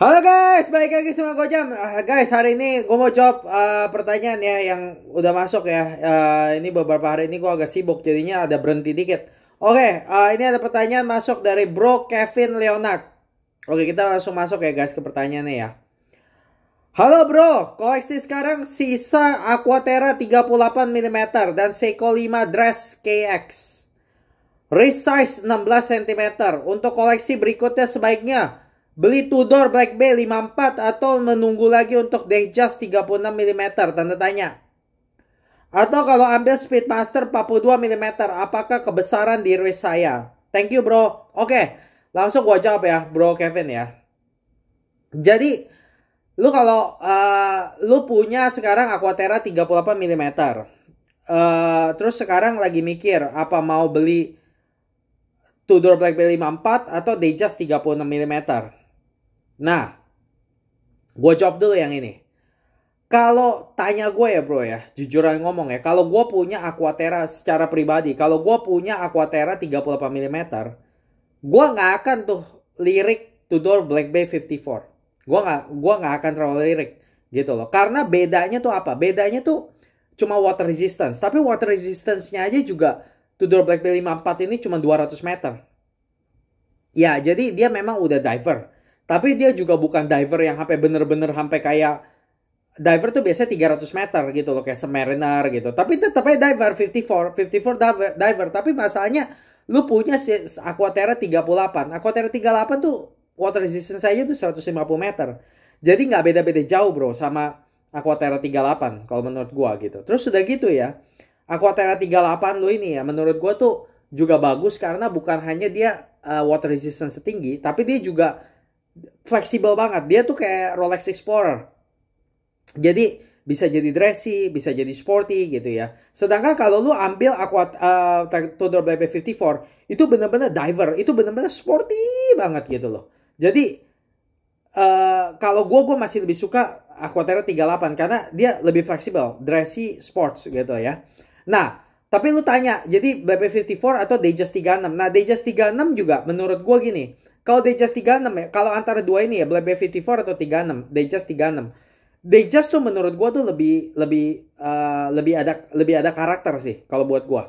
Halo guys, balik lagi sama Gojam. Guys, hari ini gue mau jawab pertanyaan ya yang udah masuk ya. Ini beberapa hari ini gue agak sibuk, jadinya ada berhenti dikit. Oke, ini ada pertanyaan masuk dari Bro Kevin Leonard. Oke, kita langsung masuk ya guys ke pertanyaannya ya. Halo bro, koleksi sekarang sisa Aquaterra 38 mm dan Seiko 5 Dress KX. Resize 16 cm. Untuk koleksi berikutnya sebaiknya beli Tudor Black Bay 54 atau menunggu lagi untuk Datejust 36 mm, tanda tanya. Atau kalau ambil Speedmaster 42 mm, apakah kebesaran di wrist saya? Thank you bro. Oke, langsung gua jawab ya bro Kevin ya. Jadi lu kalau lu punya sekarang Aquaterra 38 mm. Terus sekarang lagi mikir apa mau beli Tudor Black Bay 54 atau Datejust 36 mm. Nah, gue jawab dulu yang ini. Kalau tanya gue ya bro ya, jujuran ngomong ya, kalau gue punya Aquaterra secara pribadi, kalau gue punya Aquaterra 38 mm, gue nggak akan tuh lirik Tudor Black Bay 54. Gue nggak akan terlalu lirik gitu loh. Karena bedanya tuh apa? Bedanya tuh cuma water resistance. Tapi water resistance-nya aja juga Tudor Black Bay 54 ini cuma 200 meter. Ya, jadi dia memang udah diver. Tapi dia juga bukan diver yang sampai bener-bener sampai kayak diver tuh biasanya 300 meter gitu loh, kayak Submariner gitu. Tapi tetap aja diver 54 diver. Tapi masalahnya lu punya Aquaterra 38. Aquaterra 38 tuh water resistance saya tuh 150 meter. Jadi nggak beda-beda jauh bro sama Aquaterra 38 kalau menurut gua gitu. Terus sudah gitu ya, Aquaterra 38 lu ini ya menurut gua tuh juga bagus karena bukan hanya dia water resistance setinggi, tapi dia juga fleksibel banget. Dia tuh kayak Rolex Explorer. Jadi bisa jadi dressy, bisa jadi sporty gitu ya. Sedangkan kalau lu ambil Tudor Black Bay 54, itu bener-bener diver, itu bener-bener sporty banget gitu loh. Jadi kalau gue masih lebih suka Aquaterra 38 karena dia lebih fleksibel, dressy, sports gitu ya. Nah, tapi lu tanya, jadi Black Bay 54 atau Datejust 36? Nah, Datejust 36 juga menurut gue gini. Kalau Datejust 36 ya, kalau antara dua ini ya, Black Bay 54 atau 36, Datejust 36. Datejust tuh menurut gue tuh lebih ada karakter sih kalau buat gue.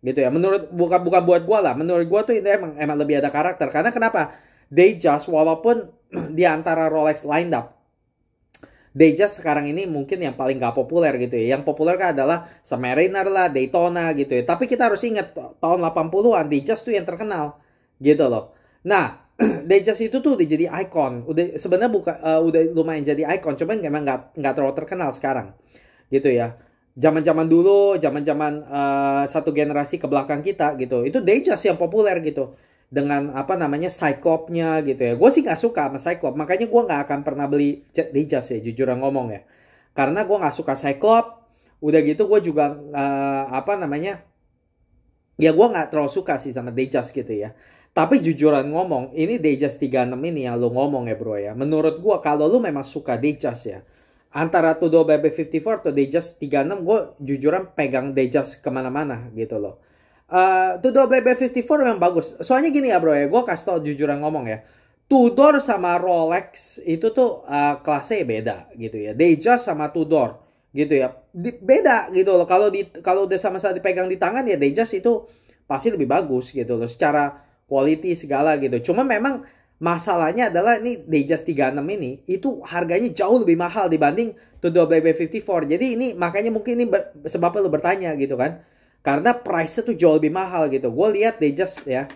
Gitu ya. Menurut bukan buat gue lah, menurut gue tuh itu emang lebih ada karakter. Karena kenapa? Datejust walaupun di antara Rolex lined up, Datejust sekarang ini mungkin yang paling gak populer gitu ya. Yang populer kan adalah Submariner lah, Daytona gitu ya. Tapi kita harus ingat tahun 80-an Datejust tuh yang terkenal gitu loh. Nah, Datejust itu tuh udah jadi icon. Udah sebenarnya udah lumayan jadi icon, cuman emang nggak terlalu terkenal sekarang. Gitu ya. Zaman-zaman dulu, zaman-zaman satu generasi ke belakang kita gitu. Itu Datejust yang populer gitu. Dengan apa namanya Cyclops-nya gitu ya. Gue sih nggak suka sama Cyclops, makanya gue nggak akan pernah beli Datejust ya, jujur ngomong ya. Karena gue nggak suka Cyclops. Udah gitu gue juga apa namanya, ya gue nggak terlalu suka sih sama Datejust gitu ya. Tapi jujuran ngomong, ini Datejust 36 ini yang lu ngomong ya bro ya. Menurut gue kalau lu memang suka Datejust ya, antara Tudor Black Bay 54 atau Datejust 36, gue jujuran pegang Datejust kemana-mana gitu loh. Tudor Black Bay 54 memang bagus. Soalnya gini ya bro ya, gue kasih tau jujuran ngomong ya. Tudor sama Rolex itu tuh kelasnya beda gitu ya. Datejust sama Tudor gitu ya, beda gitu loh. Kalau udah sama-sama dipegang di tangan ya Datejust itu pasti lebih bagus gitu loh secara quality segala gitu. Cuma memang masalahnya adalah ini Datejust 36 ini itu harganya jauh lebih mahal dibanding Tudor Black Bay 54. Jadi ini makanya mungkin ini sebabnya lu bertanya gitu kan. Karena price-nya tuh jauh lebih mahal gitu. Gue lihat Datejust ya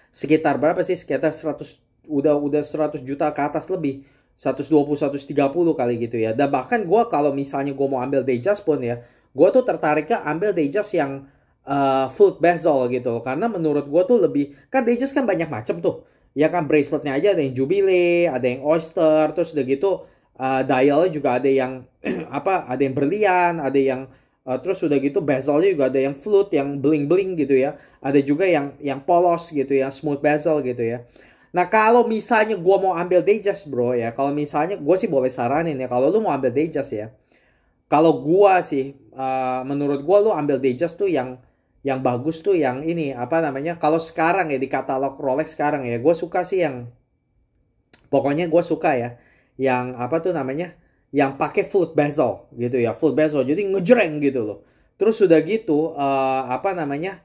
sekitar berapa sih? Sekitar 100 udah 100 juta ke atas lebih. 120 130 kali gitu ya. Dan bahkan gue kalau misalnya gue mau ambil Datejust pun ya, gue tuh tertariknya ambil Datejust yang full bezel gitu, karena menurut gue tuh lebih, kan Datejust kan banyak macam tuh ya kan, braceletnya aja ada yang Jubilee, ada yang Oyster, terus udah gitu dialnya juga ada yang apa, ada yang berlian, ada yang terus udah gitu bezelnya juga ada yang flute, yang bling bling gitu ya, ada juga yang polos gitu ya, smooth bezel gitu ya. Nah kalau misalnya gue mau ambil Datejust bro ya, kalau misalnya gue sih boleh saranin ya, kalau lu mau ambil Datejust ya, kalau gue sih menurut gue lu ambil Datejust tuh yang bagus tuh yang ini apa namanya, kalau sekarang ya di katalog Rolex sekarang ya, gue suka sih yang Pokoknya gue suka ya yang apa tuh namanya, yang pakai flute bezel gitu ya, flute bezel jadi ngejreng gitu loh. Terus sudah gitu apa namanya,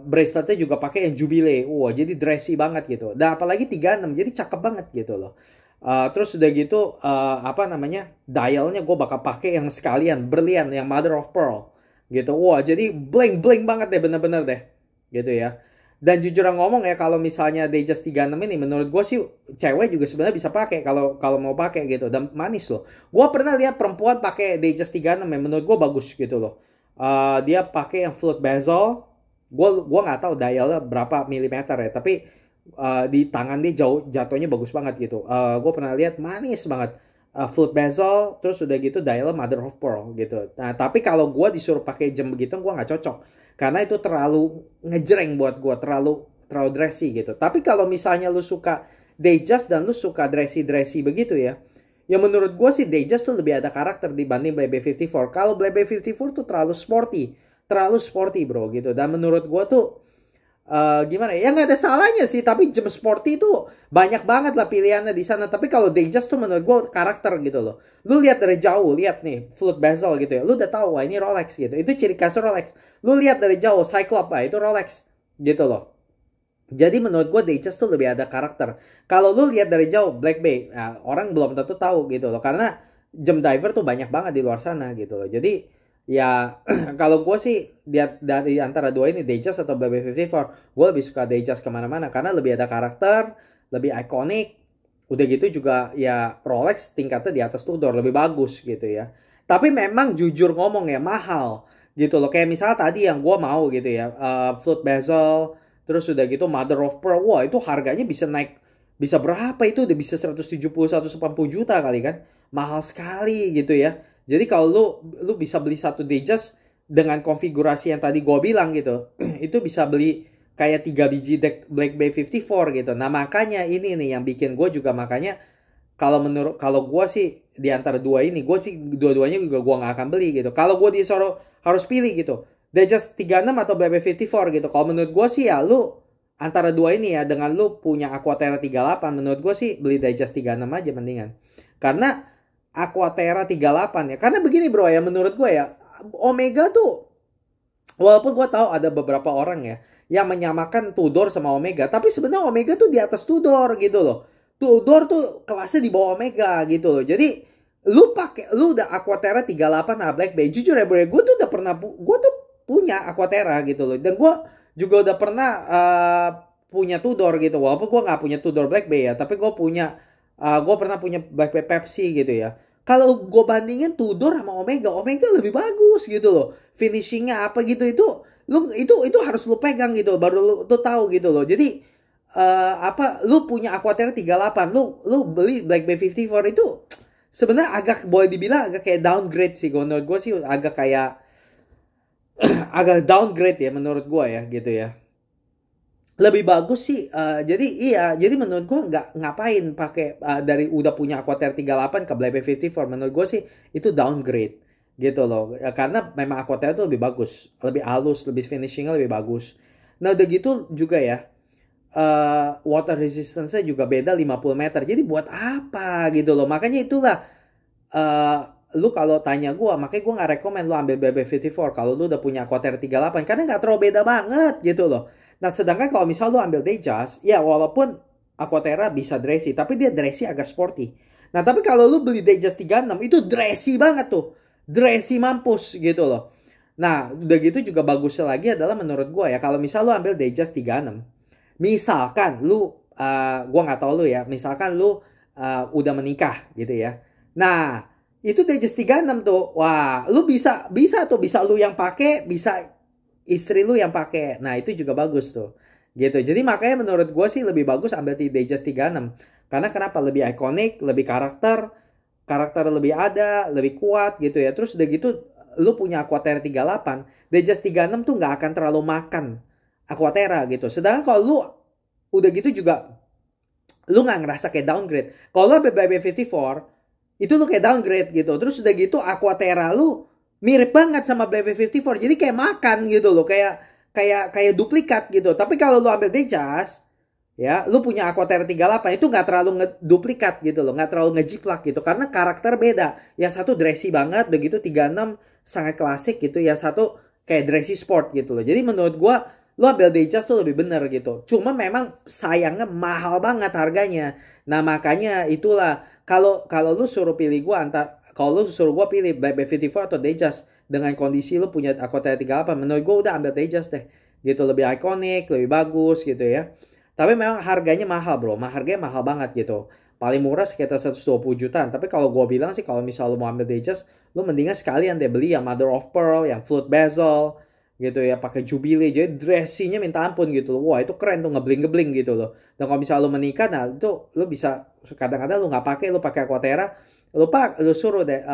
braceletnya juga pakai yang jubile. Wah, jadi dressy banget gitu. Dan apalagi 36 jadi cakep banget gitu loh. Terus udah gitu apa namanya, dialnya gue bakal pakai yang sekalian berlian yang mother of pearl gitu. Wah, jadi bling bling banget deh, bener-bener deh gitu ya. Dan jujur ngomong ya, kalau misalnya Datejust 36 ini menurut gue sih cewek juga sebenarnya bisa pakai kalau kalau mau pakai gitu, dan manis loh. Gue pernah lihat perempuan pakai Datejust 36 yang menurut gue bagus gitu loh. Dia pakai yang flute bezel. Gue nggak tahu dialnya berapa milimeter ya, tapi di tangan dia jatuhnya bagus banget gitu. Gue pernah lihat manis banget. Flute bezel, terus udah gitu dialnya mother of pearl gitu. Nah, tapi kalau gue disuruh pakai jam begitu gue nggak cocok karena itu terlalu ngejreng buat gue, terlalu dressy gitu. Tapi kalau misalnya lu suka Datejust dan lu suka dressy begitu ya, ya menurut gue sih Datejust tuh lebih ada karakter dibanding Blade 54. Kalau Blade 54 tuh terlalu sporty bro gitu. Dan menurut gue tuh gimana ya, nggak ada salahnya sih, tapi jam sporty itu banyak banget lah pilihannya di sana. Tapi kalau Datejust tuh menurut gue karakter gitu loh. Lu lihat dari jauh, lihat nih flute bezel gitu ya, lu udah tahu wah ini Rolex gitu, itu ciri khas Rolex. Lu lihat dari jauh Cyclops, itu Rolex gitu loh. Jadi menurut gue Datejust tuh lebih ada karakter. Kalau lu lihat dari jauh Black Bay, nah, orang belum tentu tahu gitu loh, karena jam diver tuh banyak banget di luar sana gitu loh. Jadi ya kalau gue sih dari antara dua ini, Datejust atau Black Bay 54, gue lebih suka Datejust kemana-mana karena lebih ada karakter, lebih ikonik. Udah gitu juga ya Rolex tingkatnya di atas Tudor, lebih bagus gitu ya. Tapi memang jujur ngomong ya mahal gitu loh. Kayak misalnya tadi yang gue mau gitu ya, flute bezel, terus udah gitu mother of pearl. Wah, itu harganya bisa naik, bisa berapa itu, udah bisa 170 180 juta kali kan. Mahal sekali gitu ya. Jadi kalau lu bisa beli satu Datejust dengan konfigurasi yang tadi gue bilang gitu, itu bisa beli kayak 3 biji deck Black Bay 54 gitu. Nah, makanya ini nih yang bikin gue juga, makanya kalau gue sih di antara dua ini, gue sih dua-duanya juga gue nggak akan beli gitu. Kalau gue disuruh harus pilih gitu, Datejust 36 atau Black Bay 54 gitu. Kalau menurut gue sih ya lu antara dua ini ya, dengan lu punya Aquaterra 38, menurut gue sih beli Datejust 36 aja mendingan. Karena Aquaterra 38 ya. Karena begini bro ya, menurut gue ya, Omega tuh, walaupun gue tahu ada beberapa orang ya yang menyamakan Tudor sama Omega, tapi sebenarnya Omega tuh di atas Tudor gitu loh. Tudor tuh kelasnya di bawah Omega gitu loh. Jadi lu udah Aquaterra 38 nah Black Bay. Jujur ya bro, gue tuh udah pernah gue tuh punya Aquaterra gitu loh. Dan gue juga udah pernah punya Tudor gitu. Walaupun gue nggak punya Tudor Black Bay ya, tapi gue pernah punya Black Bay Pepsi gitu ya. Kalau gue bandingin Tudor sama Omega, Omega lebih bagus gitu loh. Finishingnya apa gitu, itu harus lu pegang gitu, baru lu tuh tahu gitu loh. Jadi apa, lu punya Aquaterra 38, lu beli Black Bay 54 itu sebenarnya agak, boleh dibilang agak kayak downgrade sih. Menurut gue sih agak kayak agak downgrade ya menurut gue ya gitu ya. Lebih bagus sih jadi menurut gue nggak ngapain pakai dari udah punya Aquaterra 38 ke Black Bay 54. Menurut gue sih itu downgrade gitu loh. Karena memang Aquaterra itu lebih bagus, lebih halus, lebih finishingnya lebih bagus. Nah udah gitu juga ya, water resistance-nya juga beda 50 meter. Jadi buat apa gitu loh. Makanya itulah lu kalau tanya gue, makanya gue nggak rekomen lu ambil BB54 kalau lu udah punya Aquaterra 38 karena nggak terlalu beda banget gitu loh. Nah sedangkan kalau misal lu ambil Datejust, ya walaupun Aquaterra bisa dressy, tapi dia dressy agak sporty. Nah tapi kalau lu beli Datejust 36 itu dressy banget tuh, dressy mampus gitu loh. Nah udah gitu juga bagusnya lagi adalah menurut gue ya, kalau misal lu ambil Datejust 36, misalkan lu gue nggak tahu lu ya, misalkan lu udah menikah gitu ya. Nah itu Datejust 36 tuh, wah lu bisa lu yang pakai, bisa istri lu yang pakai. Nah itu juga bagus tuh gitu. Jadi makanya menurut gue sih lebih bagus ambil di Datejust 36. Karena kenapa? Lebih ikonik, lebih karakter lebih ada, lebih kuat gitu ya. Terus udah gitu lu punya Aquaterra 38, Datejust 36 tuh nggak akan terlalu makan Aquaterra gitu. Sedangkan kalau lu udah gitu juga lu nggak ngerasa kayak downgrade. Kalau lu BB54 itu lu kayak downgrade gitu. Terus udah gitu Aquaterra lu mirip banget sama BB54. Jadi kayak makan gitu loh, kayak duplikat gitu. Tapi kalau lu ambil Datejust, ya, lu punya Aquaterra 38 itu nggak terlalu ngeduplikat gitu loh, nggak terlalu ngejiplak gitu, karena karakter beda. Yang satu dressy banget, begitu 36 sangat klasik gitu, yang satu kayak dressy sport gitu loh. Jadi menurut gua lu ambil Datejust tuh lebih bener gitu. Cuma memang sayangnya mahal banget harganya. Nah makanya itulah, kalau kalau lu suruh pilih gua kalau lu suruh gua pilih Black Bay 54 atau Datejust dengan kondisi lu punya Aquaterra 38, menurut gua udah ambil Datejust deh. Gitu, lebih ikonik, lebih bagus gitu ya. Tapi memang harganya mahal bro, harganya mahal banget gitu. Paling murah sekitar 120 jutaan. Tapi kalau gue bilang sih, kalau misal lu mau ambil Datejust, lu mendingan sekalian deh beli yang Mother of Pearl, yang Float Bezel gitu ya, pakai Jubilee, jadi dressingnya minta ampun gitu loh. Wah itu keren tuh, ngebling-ngebling gitu loh. Dan kalau misal lu menikah, nah itu lu bisa, kadang-kadang lu nggak pakai, lu pakai Aquaterra, lu suruh deh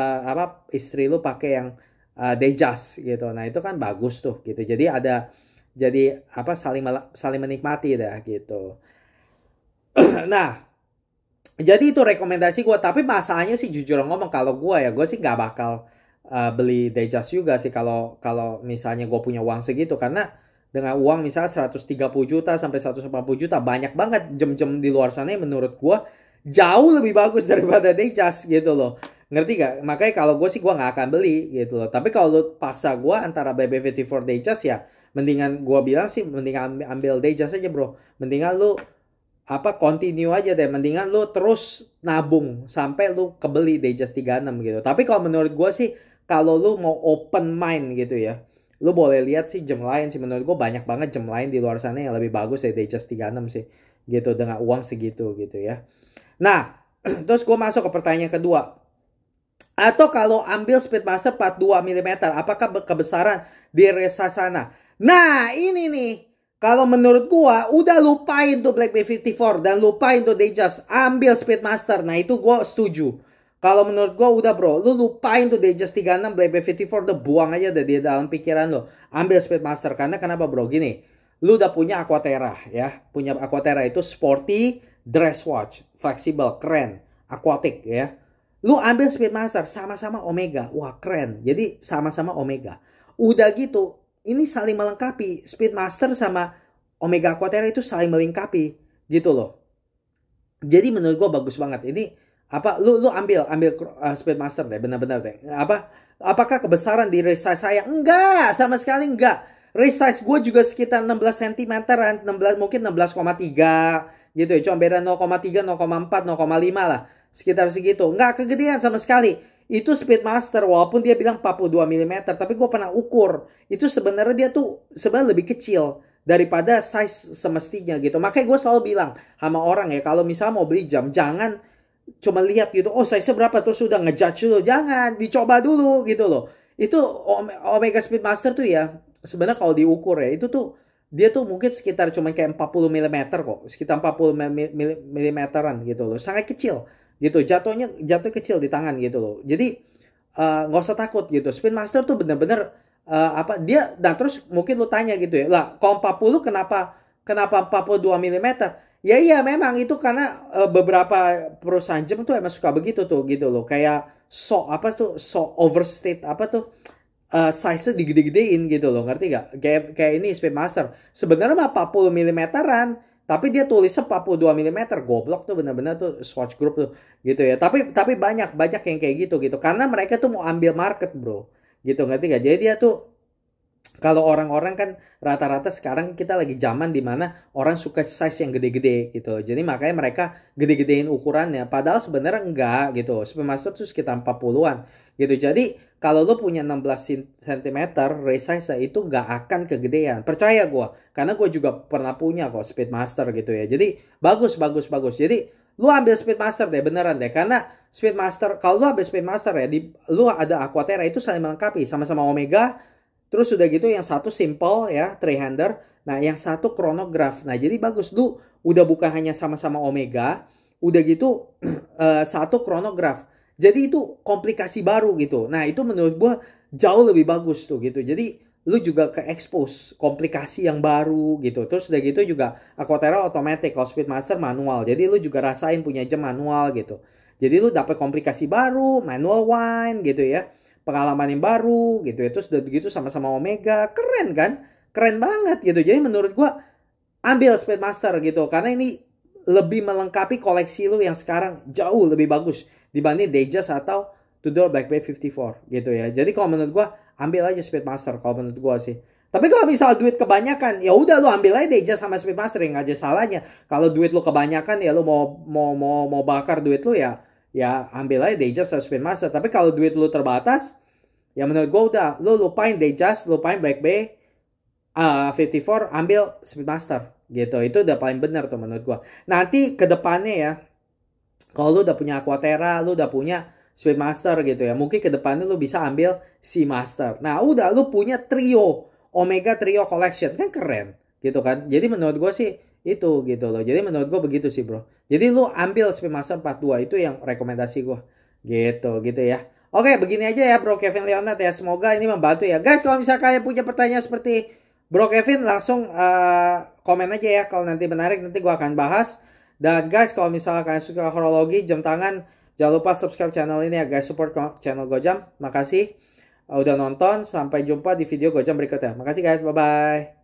istri lu pakai yang Datejust gitu. Nah itu kan bagus tuh gitu. Jadi saling menikmati dah gitu. Nah, jadi itu rekomendasi gue. Tapi masalahnya sih jujur ngomong, kalau gue sih nggak bakal beli Datejust juga sih kalau kalau misalnya gue punya uang segitu, karena dengan uang misalnya 130 juta sampai 140 juta banyak banget jam-jam di luar sana yang menurut gue jauh lebih bagus daripada Datejust gitu loh. Ngerti gak? Makanya kalau gue sih gue nggak akan beli gitu loh. Tapi kalau lu paksa gue antara BB54 Datejust, ya mendingan gue bilang sih mendingan ambil Datejust aja bro. Mendingan lu continue aja deh, mendingan lu terus nabung sampai lu kebeli Datejust 36 gitu. Tapi kalau menurut gue sih, kalau lu mau open mind gitu ya, lu boleh lihat sih jam lain sih. Menurut gue banyak banget jam lain di luar sana yang lebih bagus dari Datejust 36 sih gitu, dengan uang segitu gitu ya. Nah terus gue masuk ke pertanyaan kedua, atau kalau ambil Speedmaster 42 mm, apakah kebesaran di resa sana? Nah ini nih, kalau menurut gua udah lupain tuh Black Bay 54 dan lupain tuh Datejust, ambil Speedmaster. Nah itu gua setuju. Kalau menurut gua udah bro, lu lupain tuh Datejust 36, Black Bay 54, udah buang aja deh di dalam pikiran lo. Ambil Speedmaster. Karena kenapa bro? Gini, lu udah punya Aquaterra ya. Punya Aquaterra itu sporty, dress watch, fleksibel, keren, aquatic ya. Lu ambil Speedmaster, sama-sama Omega. Wah keren. Jadi sama-sama Omega. Udah gitu, ini saling melengkapi. Speedmaster sama Omega Aquaterra itu saling melengkapi gitu loh. Jadi menurut gue bagus banget. Ini lu ambil Speedmaster deh, benar-benar deh. Apakah kebesaran di resize saya? Enggak, sama sekali enggak. Resize gue juga sekitar 16 cm, 16 mungkin 16,3 gitu ya. Cuma beda 0,3, 0,4, 0,5 lah. Sekitar segitu. Enggak kegedean sama sekali. Itu Speedmaster, walaupun dia bilang 42 mm, tapi gue pernah ukur. Itu sebenarnya dia tuh sebenarnya lebih kecil daripada size semestinya gitu. Makanya gue selalu bilang sama orang ya, kalau misalnya mau beli jam, jangan cuma lihat gitu, oh size berapa terus udah ngejudge dulu. Jangan, dicoba dulu gitu loh. Itu Omega Speedmaster tuh ya, sebenarnya kalau diukur ya, itu tuh dia tuh mungkin sekitar cuma kayak 40 mm kok. Sekitar 40 mm gitu loh. Sangat kecil gitu, jatuh kecil di tangan gitu loh. Jadi nggak usah takut gitu. Speedmaster tuh bener-bener dia. Dan terus mungkin lu tanya gitu ya, lah kalau 40 kenapa 42 mm? Ya iya memang itu karena beberapa perusahaan jam tuh emang suka begitu tuh gitu loh. Kayak so overstate size-nya digede-gedein gitu loh, ngerti gak? Kayak ini Speedmaster sebenarnya mah 40 mm-an, tapi dia tulisnya 42 mm. Goblok tuh bener-bener tuh Swatch Group tuh gitu ya. Tapi banyak yang kayak gitu karena mereka tuh mau ambil market bro gitu, ngerti gak? Jadi dia tuh, kalau orang-orang kan rata-rata sekarang kita lagi zaman dimana orang suka size yang gede-gede gitu. Jadi makanya mereka gede-gedein ukurannya. Padahal sebenarnya enggak gitu. Speedmaster tuh sekitar 40-an gitu. Jadi kalau lo punya 16 cm resize itu nggak akan kegedean. Percaya gue. Karena gue juga pernah punya kok Speedmaster gitu ya. Jadi bagus. Jadi lo ambil Speedmaster deh, beneran deh. Karena Speedmaster, kalau lo ambil Speedmaster ya, lo ada Aquaterra itu saling melengkapi. Sama-sama Omega. Terus udah gitu yang satu simple ya, three-hander. Nah yang satu chronograph. Nah jadi bagus. Lu udah bukan hanya sama-sama Omega. Udah gitu satu chronograph. Jadi itu komplikasi baru gitu. Nah itu menurut gua jauh lebih bagus tuh gitu. Jadi lu juga ke-expose komplikasi yang baru gitu. Terus udah gitu juga Aquaterra automatic. Kalau Speedmaster manual. Jadi lu juga rasain punya jam manual gitu. Jadi lu dapet komplikasi baru, manual wind gitu ya. Pengalaman yang baru gitu ya. Terus udah begitu sama-sama Omega, keren kan? Keren banget gitu. Jadi menurut gua ambil Speedmaster gitu. Karena ini lebih melengkapi koleksi lu yang sekarang jauh lebih bagus dibanding Datejust atau Tudor Black Bay 54 gitu ya. Jadi kalau menurut gua ambil aja Speedmaster kalau menurut gua sih. Tapi kalau misal duit kebanyakan, ya udah lu ambil aja Datejust sama Speedmaster, yang aja salahnya. Kalau duit lu kebanyakan ya lu mau bakar duit lu ya ambil aja Datejust sama Speedmaster. Tapi kalau duit lu terbatas, ya menurut gua udah lu lupain Datejust, lupain Black Bay 54, ambil Speedmaster gitu. Itu udah paling benar tuh menurut gua. Nanti ke depannya ya, kalau lu udah punya Aquaterra, lu udah punya Speedmaster gitu ya, mungkin ke depannya lu bisa ambil Seamaster. Nah, udah lu punya trio Omega Trio Collection, kan keren gitu kan. Jadi menurut gua sih itu gitu loh. Jadi menurut gua begitu sih, bro. Jadi lu ambil Speedmaster 42, itu yang rekomendasi gua. Gitu ya. Oke, begini aja ya Bro Kevin Leonard ya. Semoga ini membantu ya. Guys, kalau misalnya kalian punya pertanyaan seperti Bro Kevin, langsung komen aja ya. Kalau nanti menarik, nanti gua akan bahas. Dan guys, kalau misalnya kalian suka horologi, jam tangan, jangan lupa subscribe channel ini ya guys. Support channel Gojam. Makasih udah nonton. Sampai jumpa di video Gojam berikutnya. Makasih guys. Bye-bye.